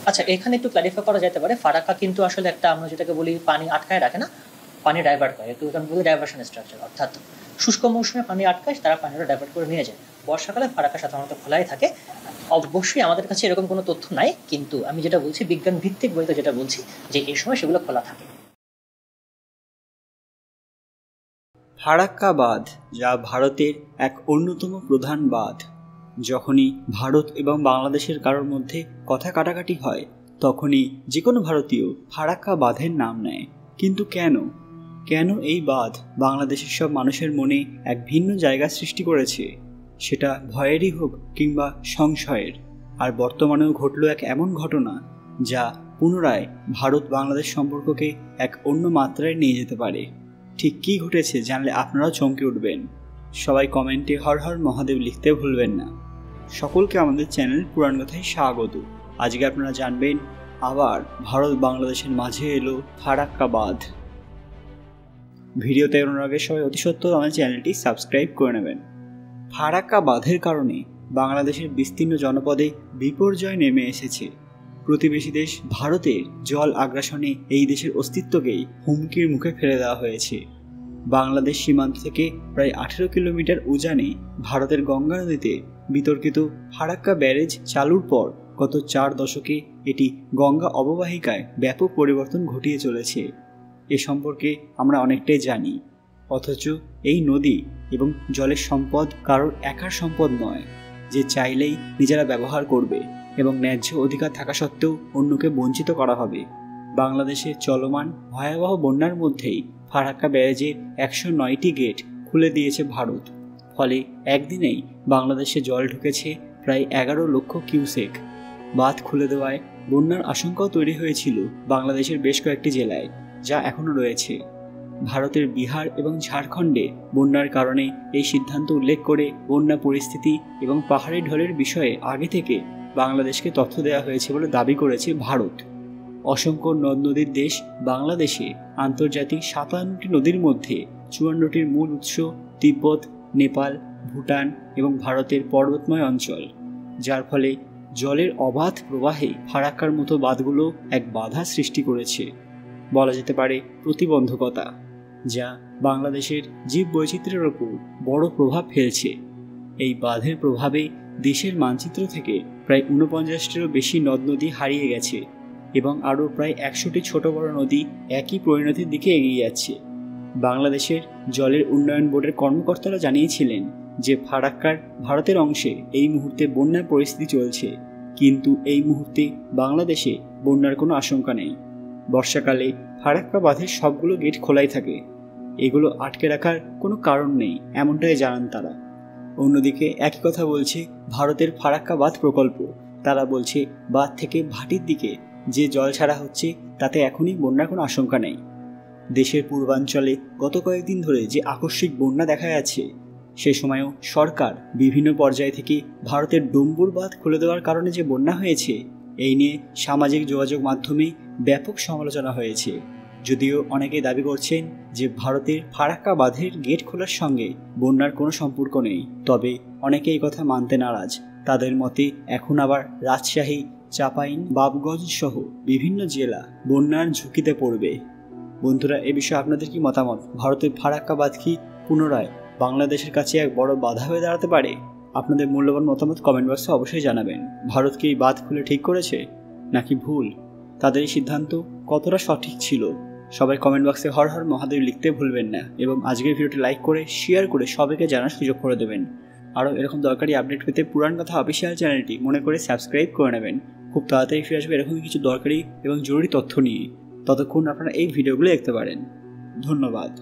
আচ্ছা, এখানে একটু ক্লারিফাই করা যেতে পারে, ফারাক্কা কিন্তু আসলে একটা আমরা যেটাকে বলি পানি আটকায় রাখে না, পানি ডাইভার্ট করে, একটু এখানে বলি ডাইভার্সন স্ট্রাকচার, অর্থাৎ শুষ্ক মৌসুমে পানি আটকায়, তারা পানিটা ডাইভার্ট করে নিয়ে যায়। বর্ষাকালে ফারাক্কা সাধারণত খোলাই থাকে। অবশ্যই আমাদের কাছে এরকম কোনো তথ্য নাই, কিন্তু আমি যেটা বলছি বিজ্ঞান ভিত্তিক বইতে যেটা বলছি যে এই সময় সেগুলো খোলা থাকে। ফারাক্কা বাঁধ, যা ভারতের এক অন্যতম প্রধান বাঁধ। যখনই ভারত এবং বাংলাদেশের কারোর মধ্যে কথা কাটাকাটি হয়, তখনই যে কোনো ভারতীয় ফারাক্কা বাঁধের নাম নেয়। কিন্তু কেন এই বাঁধ বাংলাদেশের সব মানুষের মনে এক ভিন্ন জায়গা সৃষ্টি করেছে? সেটা ভয়েরই হোক কিংবা সংশয়ের। আর বর্তমানেও ঘটল এক এমন ঘটনা যা পুনরায় ভারত বাংলাদেশ সম্পর্ককে এক অন্য মাত্রায় নিয়ে যেতে পারে। ঠিক কী ঘটেছে জানলে আপনারাও চমকে উঠবেন। সবাই কমেন্টে হর হর মহাদেব লিখতে ভুলবেন না। সকলকে আমাদের চ্যানেল পুরাণ কথায় স্বাগত। আজকে আপনারা জানবেন আবার ভারত বাংলাদেশের মাঝে এলো ফারাক্কা বাঁধ। ভিডিওতে এগোনোর আগে সবাই অতি সত্ত্বর আমাদের চ্যানেলটি সাবস্ক্রাইব করে নেবেন। ফারাক্কা বাঁধের কারণে বাংলাদেশের বিস্তীর্ণ জনপদে বিপর্যয় নেমে এসেছে। প্রতিবেশী দেশ ভারতের জল আগ্রাসনে এই দেশের অস্তিত্বকেই হুমকির মুখে ফেলে দেওয়া হয়েছে। বাংলাদেশ সীমান্ত থেকে প্রায় 18 কিলোমিটার উজানে ভারতের গঙ্গা নদীতে বিতর্কিত ফারাক্কা ব্যারেজ চালুর পর গত 4 দশকে এটি গঙ্গা অববাহিকায় ব্যাপক পরিবর্তন ঘটিয়ে চলেছে। এ সম্পর্কে আমরা অনেকটাই জানি, অথচ এই নদী এবং জলের সম্পদ কারোর একার সম্পদ নয়, যে চাইলেই নিজেরা ব্যবহার করবে এবং ন্যায্য অধিকার থাকা সত্ত্বেও অন্যকে বঞ্চিত করা হবে। বাংলাদেশের চলমান ভয়াবহ বন্যার মধ্যেই ফারাক্কা ব্যারেজের 109টি গেট খুলে দিয়েছে ভারত। ফলে একদিনেই বাংলাদেশে জল ঢুকেছে প্রায় 11 লক্ষ কিউসেক। বাঁধ খুলে দেওয়ায় বন্যার আশঙ্কাও তৈরি হয়েছিল বাংলাদেশের বেশ কয়েকটি জেলায়, যা এখনও রয়েছে। ভারতের বিহার এবং ঝাড়খণ্ডে বন্যার কারণে এই সিদ্ধান্ত উল্লেখ করে বন্যা পরিস্থিতি এবং পাহাড়ি ঢলের বিষয়ে আগে থেকে বাংলাদেশকে তথ্য দেওয়া হয়েছে বলে দাবি করেছে ভারত। অসংখ্য নদ নদীর দেশ বাংলাদেশে আন্তর্জাতিক 57টি নদীর মধ্যে 54টির মূল উৎস তিব্বত, নেপাল, ভুটান এবং ভারতের পর্বতময় অঞ্চল, যার ফলে জলের অবাধ প্রবাহে ফারাক্কার মতো বাঁধগুলো এক বাধা সৃষ্টি করেছে, বলা যেতে পারে প্রতিবন্ধকতা, যা বাংলাদেশের জীববৈচিত্র্যের ওপর বড় প্রভাব ফেলছে। এই বাঁধের প্রভাবে দেশের মানচিত্র থেকে প্রায় 49টিরও বেশি নদ নদী হারিয়ে গেছে এবং আরও প্রায় 100টি ছোট বড় নদী একই পরিণতির দিকে এগিয়ে যাচ্ছে। বাংলাদেশের জলের উন্নয়ন বোর্ডের কর্মকর্তারা জানিয়েছিলেন যে ফারাক্কার ভারতের অংশে এই মুহূর্তে বন্যার পরিস্থিতি চলছে, কিন্তু এই মুহূর্তে বাংলাদেশে বন্যার কোনো আশঙ্কা নেই। বর্ষাকালে ফারাক্কা বাঁধের সবগুলো গেট খোলাই থাকে, এগুলো আটকে রাখার কোনো কারণ নেই, এমনটাই জানান তারা। অন্যদিকে একই কথা বলছে ভারতের ফারাক্কা বাঁধ প্রকল্প। তারা বলছে বাঁধ থেকে ভাটির দিকে যে জল ছাড়া হচ্ছে তাতে এখনই বন্যার কোনো আশঙ্কা নেই। দেশের পূর্বাঞ্চলে গত কয়েকদিন ধরে যে আকস্মিক বন্যা দেখা যাচ্ছে, সে সময়ও সরকার বিভিন্ন পর্যায় থেকে ভারতের ডম্বুর বাঁধ খুলে দেওয়ার কারণে যে বন্যা হয়েছে এই নিয়ে সামাজিক যোগাযোগ মাধ্যমে ব্যাপক সমালোচনা হয়েছে। যদিও অনেকে দাবি করছেন যে ভারতের ফারাক্কা বাঁধের গেট খোলার সঙ্গে বন্যার কোনো সম্পর্ক নেই, তবে অনেকে এই কথা মানতে নারাজ। তাদের মতে এখন আবার রাজশাহী, চাঁপাইন, বাবগঞ্জ সহ বিভিন্ন জেলা বন্যার ঝুঁকিতে পড়বে। বন্ধুরা, এ বিষয়ে আপনাদের কি মতামত? ভারতের ফারাক্কা বাঁধ কি পুনরায় বাংলাদেশের কাছে এক বড় বাধা হয়ে দাঁড়াতে পারে? আপনাদের মূল্যবান মতামত কমেন্ট বক্সে অবশ্যই জানাবেন। ভারত কি এই বাঁধ খুলে ঠিক করেছে নাকি ভুল? তাদের এই সিদ্ধান্ত কতটা সঠিক ছিল? সবাই কমেন্ট বক্সে হর হর মহাদেব লিখতে ভুলবেন না এবং আজকের ভিডিওটি লাইক করে শেয়ার করে সবাইকে জানার সুযোগ করে দেবেন। আরও এরকম দরকারি আপডেট পেতে পুরাণ কথা অফিসিয়াল চ্যানেলটি মনে করে সাবস্ক্রাইব করে নেবেন। খুব তাড়াতাড়ি ফিরে আসবে এরকমই কিছু দরকারি এবং জরুরি তথ্য নিয়ে। ততক্ষণ আপনারা এই ভিডিওগুলো দেখতে পারেন। ধন্যবাদ।